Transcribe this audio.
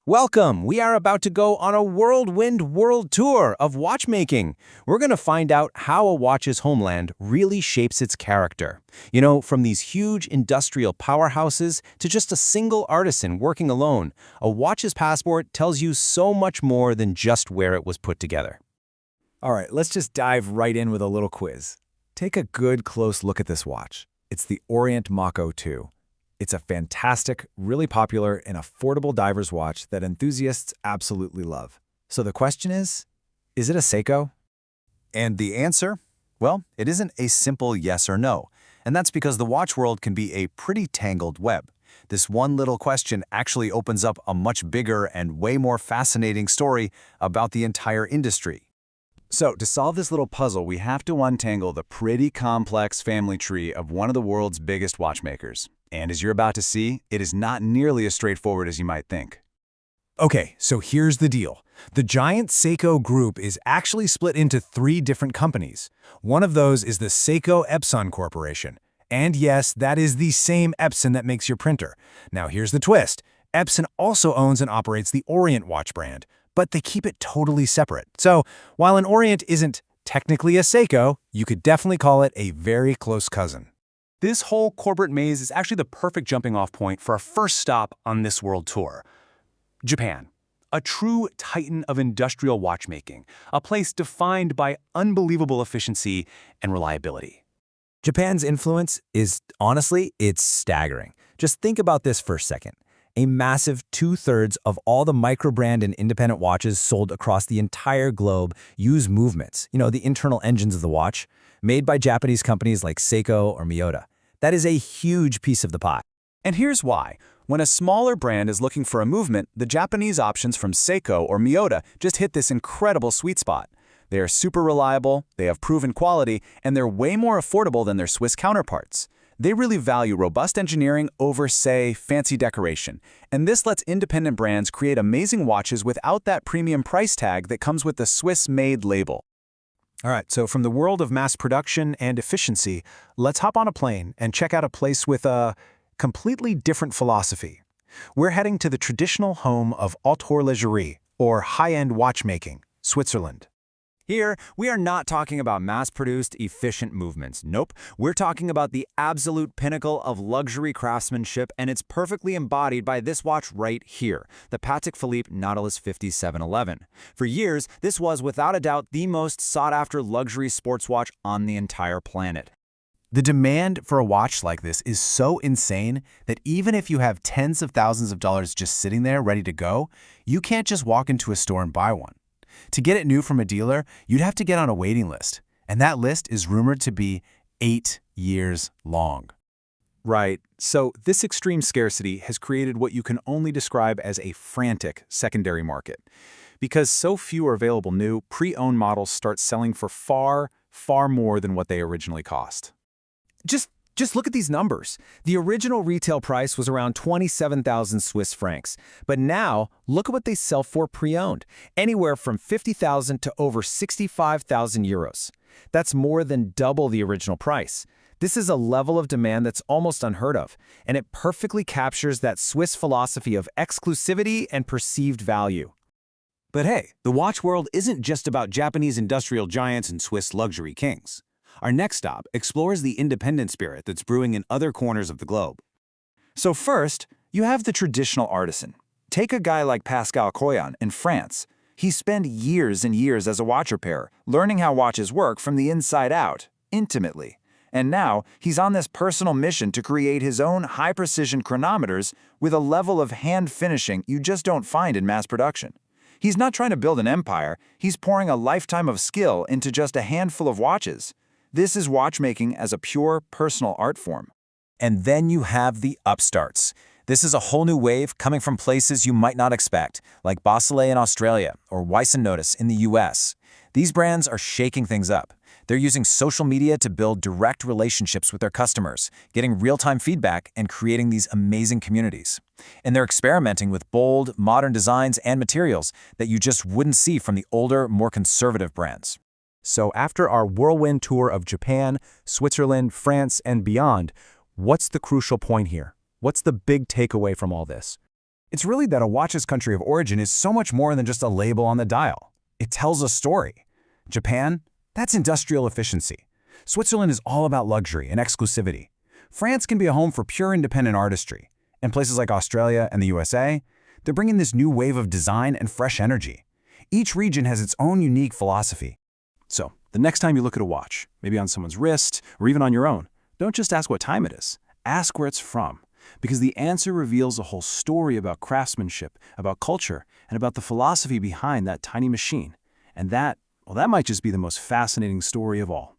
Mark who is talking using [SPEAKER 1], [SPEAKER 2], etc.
[SPEAKER 1] Welcome! We are about to go on a whirlwind world tour of watchmaking. We're going to find out how a watch's homeland really shapes its character. From these huge industrial powerhouses to just a single artisan working alone, a watch's passport tells you so much more than just where it was put together.
[SPEAKER 2] All right, let's just dive right in with a little quiz. Take a good close look at this watch. It's the Orient Mako 2. It's a fantastic, really popular, and affordable diver's watch that enthusiasts absolutely love. So the question is it a Seiko?
[SPEAKER 3] And the answer? Well, it isn't a simple yes or no. And that's because the watch world can be a pretty tangled web. This one little question actually opens up a much bigger and way more fascinating story about the entire industry.
[SPEAKER 2] So to solve this little puzzle, we have to untangle the pretty complex family tree of one of the world's biggest watchmakers. And as you're about to see, it is not nearly as straightforward as you might think.
[SPEAKER 4] Okay, so here's the deal. The giant Seiko group is actually split into 3 different companies. One of those is the Seiko Epson Corporation. And yes, that is the same Epson that makes your printer. Now here's the twist. Epson also owns and operates the Orient watch brand, but they keep it totally separate. So while an Orient isn't technically a Seiko, you could definitely call it a very close cousin.
[SPEAKER 5] This whole corporate maze is actually the perfect jumping-off point for our first stop on this world tour. Japan, a true titan of industrial watchmaking, a place defined by unbelievable efficiency and reliability.
[SPEAKER 1] Japan's influence is, honestly, it's staggering. Just think about this for a second. A massive 2/3 of all the micro-brand and independent watches sold across the entire globe use movements, the internal engines of the watch, made by Japanese companies like Seiko or Miyota. That is a huge piece of the pie.
[SPEAKER 5] And here's why. When a smaller brand is looking for a movement, the Japanese options from Seiko or Miyota just hit this incredible sweet spot. They are super reliable, they have proven quality, and they're way more affordable than their Swiss counterparts. They really value robust engineering over, say, fancy decoration. And this lets independent brands create amazing watches without that premium price tag that comes with the Swiss-made label.
[SPEAKER 4] All right, so from the world of mass production and efficiency, let's hop on a plane and check out a place with a completely different philosophy. We're heading to the traditional home of haute horlogerie, or high-end watchmaking, Switzerland.
[SPEAKER 2] Here, we are not talking about mass-produced, efficient movements. Nope, we're talking about the absolute pinnacle of luxury craftsmanship, and it's perfectly embodied by this watch right here, the Patek Philippe Nautilus 5711. For years, this was without a doubt the most sought-after luxury sports watch on the entire planet.
[SPEAKER 3] The demand for a watch like this is so insane that even if you have tens of thousands of dollars just sitting there ready to go, you can't just walk into a store and buy one. To get it new from a dealer, you'd have to get on a waiting list, and that list is rumored to be 8 years long.
[SPEAKER 5] Right, so this extreme scarcity has created what you can only describe as a frantic secondary market. Because so few are available new, pre-owned models start selling for far, far more than what they originally cost.
[SPEAKER 1] Just look at these numbers. The original retail price was around 27,000 Swiss francs, but now look at what they sell for pre-owned, anywhere from 50,000 to over 65,000 euros. That's more than double the original price. This is a level of demand that's almost unheard of, and it perfectly captures that Swiss philosophy of exclusivity and perceived value.
[SPEAKER 6] But hey, the watch world isn't just about Japanese industrial giants and Swiss luxury kings. Our next stop explores the independent spirit that's brewing in other corners of the globe.
[SPEAKER 2] So first, you have the traditional artisan. Take a guy like Pascal Coyan in France. He spent years and years as a watch repairer, learning how watches work from the inside out, intimately. And now, he's on this personal mission to create his own high-precision chronometers with a level of hand finishing you just don't find in mass production. He's not trying to build an empire, he's pouring a lifetime of skill into just a handful of watches. This is watchmaking as a pure personal art form.
[SPEAKER 3] And then you have the upstarts. This is a whole new wave coming from places you might not expect, like Bossele in Australia or Weiss & Notice in the US. These brands are shaking things up. They're using social media to build direct relationships with their customers, getting real-time feedback and creating these amazing communities. And they're experimenting with bold, modern designs and materials that you just wouldn't see from the older, more conservative brands.
[SPEAKER 4] So after our whirlwind tour of Japan, Switzerland, France, and beyond, what's the crucial point here? What's the big takeaway from all this? It's really that a watch's country of origin is so much more than just a label on the dial. It tells a story. Japan, that's industrial efficiency. Switzerland is all about luxury and exclusivity. France can be a home for pure independent artistry. And places like Australia and the USA, they're bringing this new wave of design and fresh energy. Each region has its own unique philosophy.
[SPEAKER 5] So, the next time you look at a watch, maybe on someone's wrist or even on your own, don't just ask what time it is. Ask where it's from. Because the answer reveals a whole story about craftsmanship, about culture, and about the philosophy behind that tiny machine. And that might just be the most fascinating story of all.